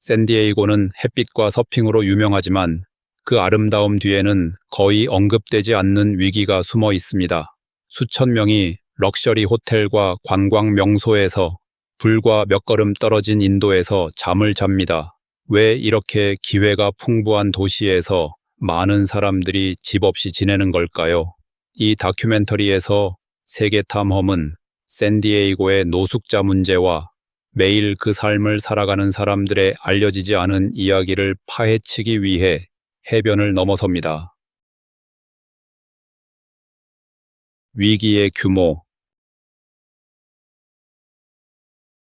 샌디에이고는 햇빛과 서핑으로 유명하지만 그 아름다움 뒤에는 거의 언급되지 않는 위기가 숨어 있습니다. 수천 명이 럭셔리 호텔과 관광 명소에서 불과 몇 걸음 떨어진 인도에서 잠을 잡니다. 왜 이렇게 기회가 풍부한 도시에서 많은 사람들이 집 없이 지내는 걸까요? 이 다큐멘터리에서 세계탐험은 샌디에이고의 노숙자 문제와 매일 그 삶을 살아가는 사람들의 알려지지 않은 이야기를 파헤치기 위해 해변을 넘어섭니다. 위기의 규모.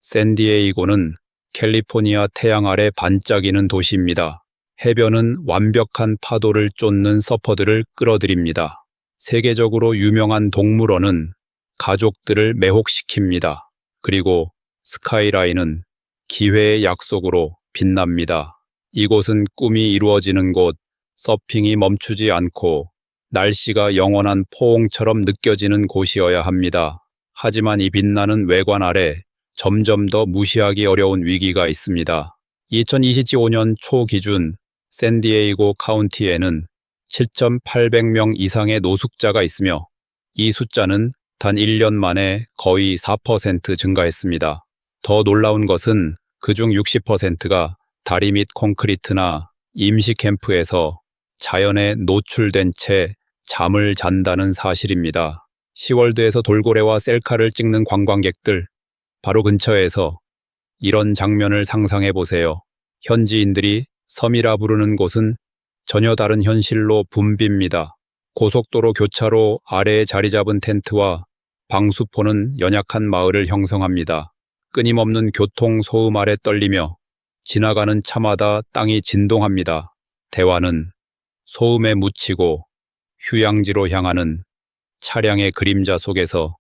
샌디에이고는 캘리포니아 태양 아래 반짝이는 도시입니다. 해변은 완벽한 파도를 쫓는 서퍼들을 끌어들입니다. 세계적으로 유명한 동물원은 가족들을 매혹시킵니다. 그리고 스카이라인은 기회의 약속으로 빛납니다. 이곳은 꿈이 이루어지는 곳, 서핑이 멈추지 않고 날씨가 영원한 포옹처럼 느껴지는 곳이어야 합니다. 하지만 이 빛나는 외관 아래 점점 더 무시하기 어려운 위기가 있습니다. 2025년 초 기준 샌디에이고 카운티에는 7,800명 이상의 노숙자가 있으며 이 숫자는 단 1년 만에 거의 4% 증가했습니다. 더 놀라운 것은 그중 60%가 다리 밑 콘크리트나 임시 캠프에서 자연에 노출된 채 잠을 잔다는 사실입니다. 시월드에서 돌고래와 셀카를 찍는 관광객들, 바로 근처에서 이런 장면을 상상해 보세요. 현지인들이 섬이라 부르는 곳은 전혀 다른 현실로 붐빕니다. 고속도로 교차로 아래에 자리 잡은 텐트와 방수포는 연약한 마을을 형성합니다. 끊임없는 교통 소음 아래 떨리며 지나가는 차마다 땅이 진동합니다. 대화는 소음에 묻히고 휴양지로 향하는 차량의 그림자 속에서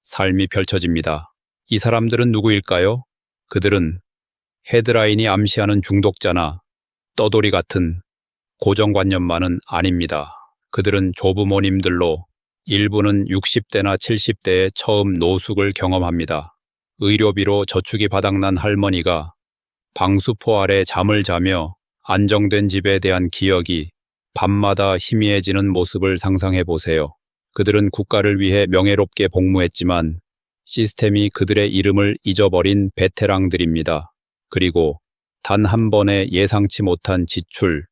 삶이 펼쳐집니다. 이 사람들은 누구일까요? 그들은 헤드라인이 암시하는 중독자나 떠돌이 같은 고정관념만은 아닙니다. 그들은 조부모님들로 일부는 60대나 70대에 처음 노숙을 경험합니다. 의료비로 저축이 바닥난 할머니가 방수포 아래 잠을 자며 안정된 집에 대한 기억이 밤마다 희미해지는 모습을 상상해 보세요. 그들은 국가를 위해 명예롭게 복무했지만 시스템이 그들의 이름을 잊어버린 베테랑들입니다. 그리고 단 한 번의 예상치 못한 지출,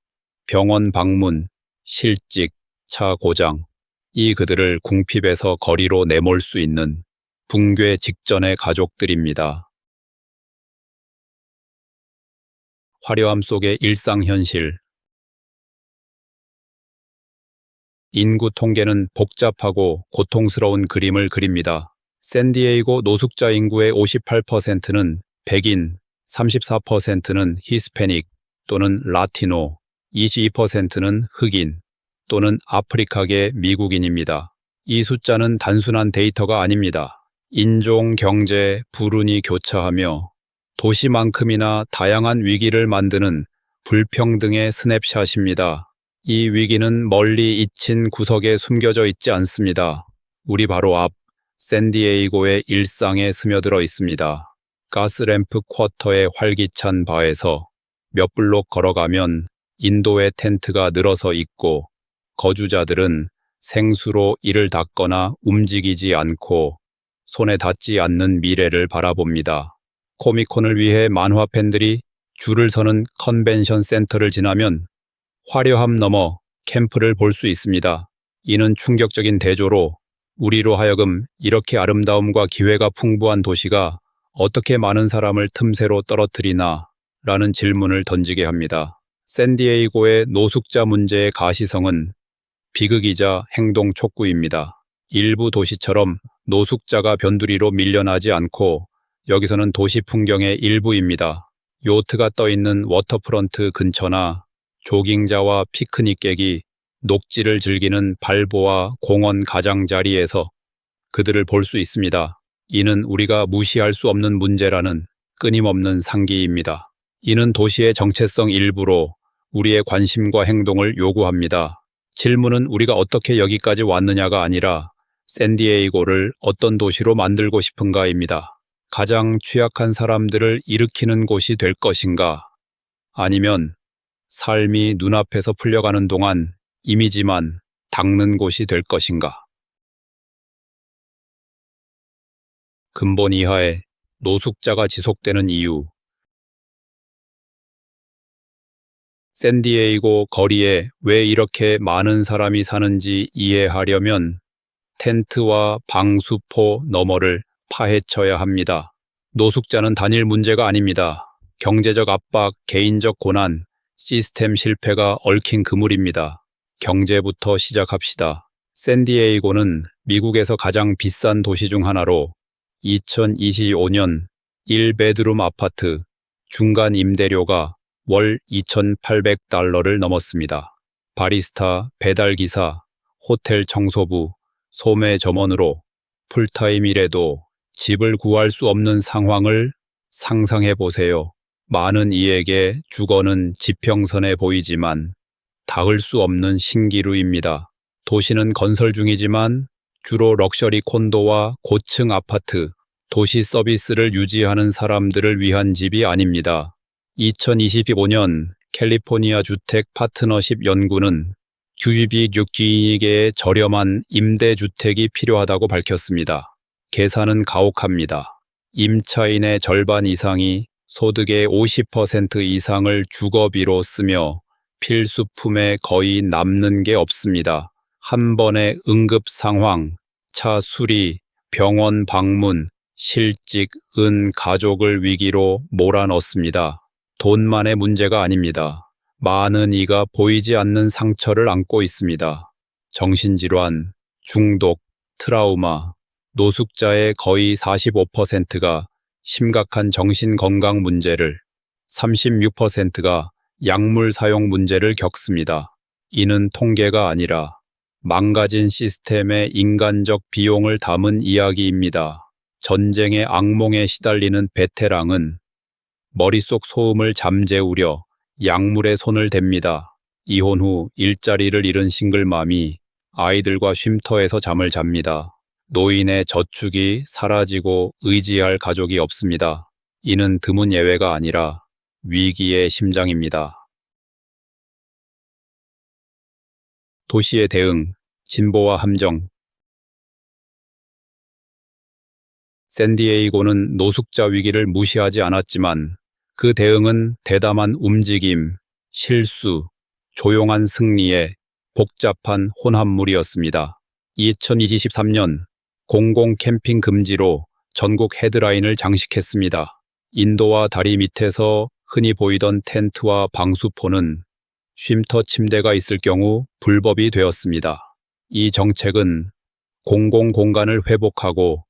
병원 방문, 실직, 차 고장, 이 그들을 궁핍에서 거리로 내몰 수 있는 붕괴 직전의 가족들입니다. 화려함 속의 일상현실. 인구 통계는 복잡하고 고통스러운 그림을 그립니다. 샌디에이고 노숙자 인구의 58%는 백인, 34%는 히스패닉 또는 라티노, 22%는 흑인 또는 아프리카계 미국인입니다. 이 숫자는 단순한 데이터가 아닙니다. 인종, 경제, 불운이 교차하며 도시만큼이나 다양한 위기를 만드는 불평등의 스냅샷입니다. 이 위기는 멀리 잊힌 구석에 숨겨져 있지 않습니다. 우리 바로 앞 샌디에이고의 일상에 스며들어 있습니다. 가스램프 쿼터의 활기찬 바에서 몇 블록 걸어가면 인도의 텐트가 늘어서 있고 거주자들은 생수로 이를 닦거나 움직이지 않고 손에 닿지 않는 미래를 바라봅니다. 코미콘을 위해 만화 팬들이 줄을 서는 컨벤션 센터를 지나면 화려함 너머 캠프를 볼 수 있습니다. 이는 충격적인 대조로 우리로 하여금 이렇게 아름다움과 기회가 풍부한 도시가 어떻게 많은 사람을 틈새로 떨어뜨리나 라는 질문을 던지게 합니다. 샌디에이고의 노숙자 문제의 가시성은 비극이자 행동 촉구입니다. 일부 도시처럼 노숙자가 변두리로 밀려나지 않고 여기서는 도시 풍경의 일부입니다. 요트가 떠있는 워터프런트 근처나 조깅자와 피크닉객이 녹지를 즐기는 발보와 공원 가장자리에서 그들을 볼 수 있습니다. 이는 우리가 무시할 수 없는 문제라는 끊임없는 상기입니다. 이는 도시의 정체성 일부로 우리의 관심과 행동을 요구합니다. 질문은 우리가 어떻게 여기까지 왔느냐가 아니라 샌디에이고를 어떤 도시로 만들고 싶은가입니다. 가장 취약한 사람들을 일으키는 곳이 될 것인가? 아니면 삶이 눈앞에서 풀려가는 동안 이미지만 닦는 곳이 될 것인가? 근본 이하에 노숙자가 지속되는 이유. 샌디에이고 거리에 왜 이렇게 많은 사람이 사는지 이해하려면 텐트와 방수포 너머를 파헤쳐야 합니다. 노숙자는 단일 문제가 아닙니다. 경제적 압박, 개인적 고난, 시스템 실패가 얽힌 그물입니다. 경제부터 시작합시다. 샌디에이고는 미국에서 가장 비싼 도시 중 하나로 2025년 1베드룸 아파트 중간 임대료가 월 $2,800를 넘었습니다. 바리스타, 배달기사, 호텔 청소부, 소매 점원으로 풀타임 일해도 집을 구할 수 없는 상황을 상상해 보세요. 많은 이에게 주거는 지평선에 보이지만 닿을 수 없는 신기루입니다. 도시는 건설 중이지만 주로 럭셔리 콘도와 고층 아파트, 도시 서비스를 유지하는 사람들을 위한 집이 아닙니다. 2025년 캘리포니아 주택 파트너십 연구는 QGB 6기에게 저렴한 임대주택이 필요하다고 밝혔습니다. 계산은 가혹합니다. 임차인의 절반 이상이 소득의 50% 이상을 주거비로 쓰며 필수품에 거의 남는 게 없습니다. 한 번의 응급 상황, 차 수리, 병원 방문, 실직, 가족을 위기로 몰아넣습니다. 돈만의 문제가 아닙니다. 많은 이가 보이지 않는 상처를 안고 있습니다. 정신질환, 중독, 트라우마, 노숙자의 거의 45%가 심각한 정신건강 문제를, 36%가 약물 사용 문제를 겪습니다. 이는 통계가 아니라 망가진 시스템의 인간적 비용을 담은 이야기입니다. 전쟁의 악몽에 시달리는 베테랑은 머릿속 소음을 잠재우려 약물에 손을 댑니다. 이혼 후 일자리를 잃은 싱글맘이 아이들과 쉼터에서 잠을 잡니다. 노인의 저축이 사라지고 의지할 가족이 없습니다. 이는 드문 예외가 아니라 위기의 심장입니다. 도시의 대응, 진보와 함정. 샌디에이고는 노숙자 위기를 무시하지 않았지만 그 대응은 대담한 움직임, 실수, 조용한 승리의 복잡한 혼합물이었습니다. 2023년 공공 캠핑 금지로 전국 헤드라인을 장식했습니다. 인도와 다리 밑에서 흔히 보이던 텐트와 방수포는 쉼터 침대가 있을 경우 불법이 되었습니다. 이 정책은 공공공간을 회복하고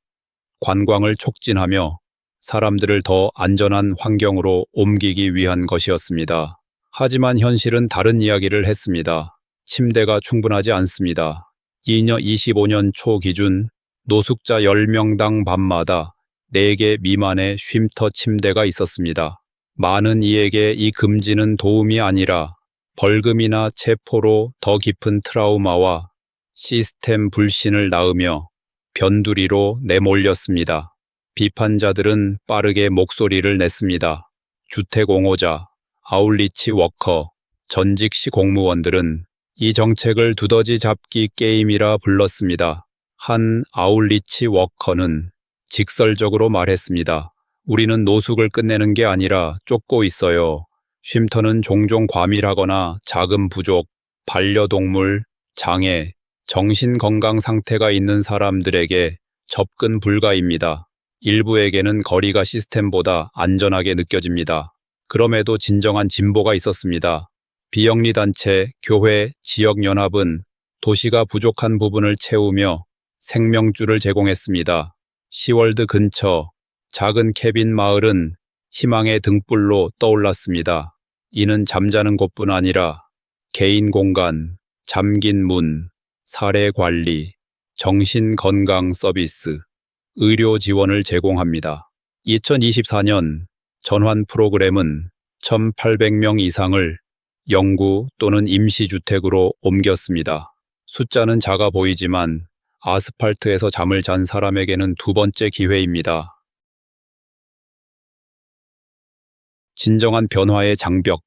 관광을 촉진하며 사람들을 더 안전한 환경으로 옮기기 위한 것이었습니다. 하지만 현실은 다른 이야기를 했습니다. 침대가 충분하지 않습니다. 2025년 초 기준 노숙자 10명당 밤마다 4개 미만의 쉼터 침대가 있었습니다. 많은 이에게 이 금지는 도움이 아니라 벌금이나 체포로 더 깊은 트라우마와 시스템 불신을 낳으며 변두리로 내몰렸습니다. 비판자들은 빠르게 목소리를 냈습니다. 주택옹호자, 아울리치 워커, 전직시 공무원들은 이 정책을 두더지 잡기 게임이라 불렀습니다. 한 아울리치 워커는 직설적으로 말했습니다. 우리는 노숙을 끝내는 게 아니라 쫓고 있어요. 쉼터는 종종 과밀하거나 자금 부족, 반려동물, 장애, 정신건강 상태가 있는 사람들에게 접근 불가입니다. 일부에게는 거리가 시스템보다 안전하게 느껴집니다. 그럼에도 진정한 진보가 있었습니다. 비영리단체, 교회, 지역연합은 도시가 부족한 부분을 채우며 생명줄을 제공했습니다. 시월드 근처 작은 캐빈 마을은 희망의 등불로 떠올랐습니다. 이는 잠자는 곳뿐 아니라 개인 공간, 잠긴 문, 사례 관리, 정신건강 서비스, 의료 지원을 제공합니다. 2024년 전환 프로그램은 1,800명 이상을 영구 또는 임시주택으로 옮겼습니다. 숫자는 작아 보이지만 아스팔트에서 잠을 잔 사람에게는 두 번째 기회입니다. 진정한 변화의 장벽.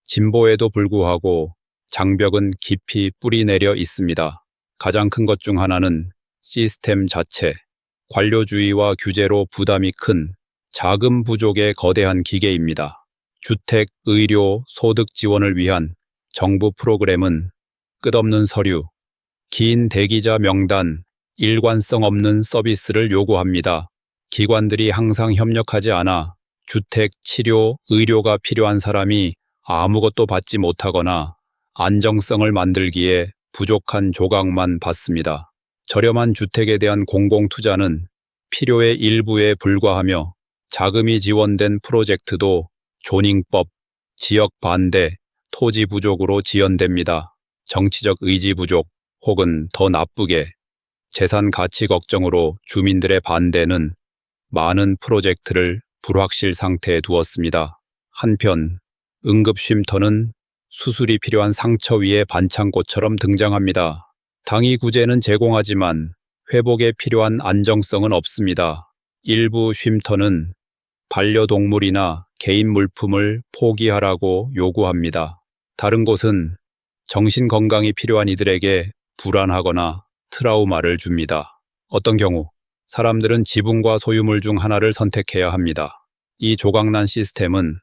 진보에도 불구하고 장벽은 깊이 뿌리내려 있습니다. 가장 큰 것 중 하나는 시스템 자체, 관료주의와 규제로 부담이 큰 자금 부족의 거대한 기계입니다. 주택, 의료, 소득 지원을 위한 정부 프로그램은 끝없는 서류, 긴 대기자 명단, 일관성 없는 서비스를 요구합니다. 기관들이 항상 협력하지 않아 주택, 치료, 의료가 필요한 사람이 아무것도 받지 못하거나 안정성을 만들기에 부족한 조각만 받습니다. 저렴한 주택에 대한 공공투자는 필요의 일부에 불과하며 자금이 지원된 프로젝트도 조닝법, 지역 반대, 토지 부족으로 지연됩니다. 정치적 의지 부족 혹은 더 나쁘게 재산 가치 걱정으로 주민들의 반대는 많은 프로젝트를 불확실 상태에 두었습니다. 한편 응급 쉼터는 수술이 필요한 상처 위에 반창고처럼 등장합니다. 당이 구제는 제공하지만 회복에 필요한 안정성은 없습니다. 일부 쉼터는 반려동물이나 개인 물품을 포기하라고 요구합니다. 다른 곳은 정신건강이 필요한 이들에게 불안하거나 트라우마를 줍니다. 어떤 경우 사람들은 지분과 소유물 중 하나를 선택해야 합니다. 이 조각난 시스템은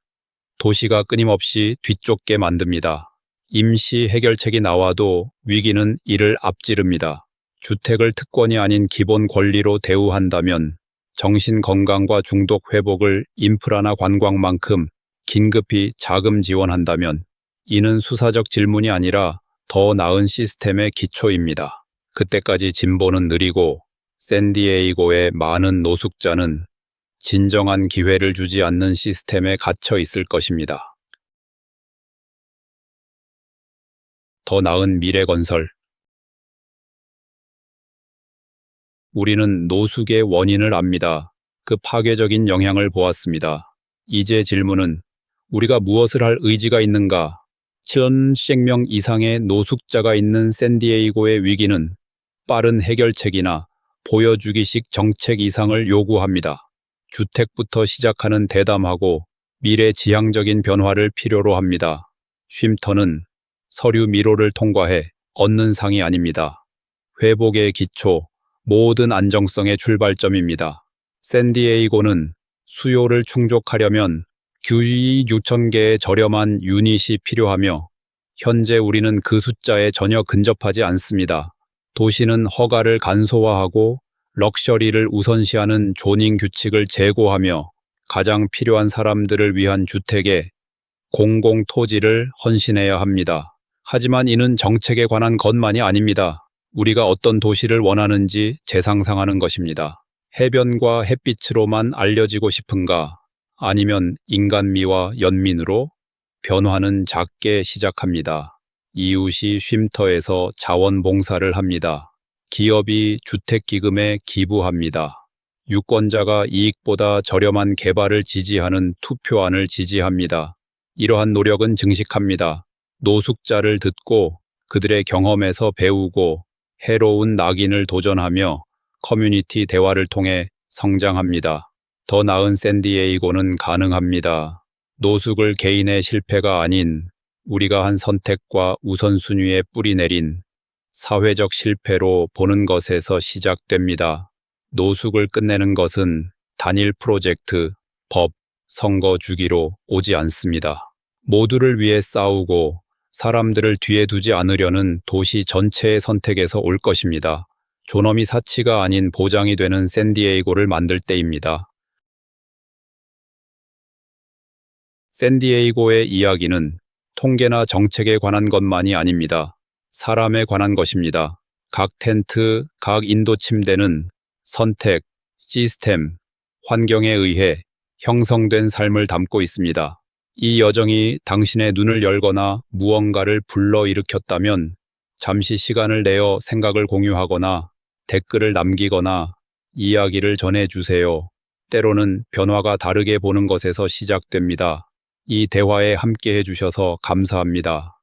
도시가 끊임없이 뒤쫓게 만듭니다. 임시 해결책이 나와도 위기는 이를 앞지릅니다. 주택을 특권이 아닌 기본 권리로 대우한다면 정신건강과 중독 회복을 인프라나 관광만큼 긴급히 자금 지원한다면 이는 수사적 질문이 아니라 더 나은 시스템의 기초입니다. 그때까지 진보는 느리고 샌디에이고의 많은 노숙자는 진정한 기회를 주지 않는 시스템에 갇혀 있을 것입니다. 더 나은 미래 건설. 우리는 노숙의 원인을 압니다. 그 파괴적인 영향을 보았습니다. 이제 질문은 우리가 무엇을 할 의지가 있는가? 7,000명 이상의 노숙자가 있는 샌디에이고의 위기는 빠른 해결책이나 보여주기식 정책 이상을 요구합니다. 주택부터 시작하는 대담하고 미래지향적인 변화를 필요로 합니다. 쉼터는 서류 미로를 통과해 얻는 상이 아닙니다. 회복의 기초, 모든 안정성의 출발점입니다. 샌디에이고는 수요를 충족하려면 규 6,000개의 저렴한 유닛이 필요하며 현재 우리는 그 숫자에 전혀 근접하지 않습니다. 도시는 허가를 간소화하고 럭셔리를 우선시하는 조닝 규칙을 제고하며 가장 필요한 사람들을 위한 주택에 공공토지를 헌신해야 합니다. 하지만 이는 정책에 관한 것만이 아닙니다. 우리가 어떤 도시를 원하는지 재상상하는 것입니다. 해변과 햇빛으로만 알려지고 싶은가? 아니면 인간미와 연민으로? 변화는 작게 시작합니다. 이웃이 쉼터에서 자원봉사를 합니다. 기업이 주택기금에 기부합니다. 유권자가 이익보다 저렴한 개발을 지지하는 투표안을 지지합니다. 이러한 노력은 증식합니다. 노숙자를 듣고 그들의 경험에서 배우고 해로운 낙인을 도전하며 커뮤니티 대화를 통해 성장합니다. 더 나은 샌디에이고는 가능합니다. 노숙을 개인의 실패가 아닌 우리가 한 선택과 우선순위에 뿌리내린 사회적 실패로 보는 것에서 시작됩니다. 노숙을 끝내는 것은 단일 프로젝트, 법, 선거 주기로 오지 않습니다. 모두를 위해 싸우고 사람들을 뒤에 두지 않으려는 도시 전체의 선택에서 올 것입니다. 존엄이 사치가 아닌 보장이 되는 샌디에이고를 만들 때입니다. 샌디에이고의 이야기는 통계나 정책에 관한 것만이 아닙니다. 사람에 관한 것입니다. 각 텐트, 각 인도 침대는 선택, 시스템, 환경에 의해 형성된 삶을 담고 있습니다. 이 여정이 당신의 눈을 열거나 무언가를 불러일으켰다면 잠시 시간을 내어 생각을 공유하거나 댓글을 남기거나 이야기를 전해주세요. 때로는 변화가 다르게 보는 것에서 시작됩니다. 이 대화에 함께 해주셔서 감사합니다.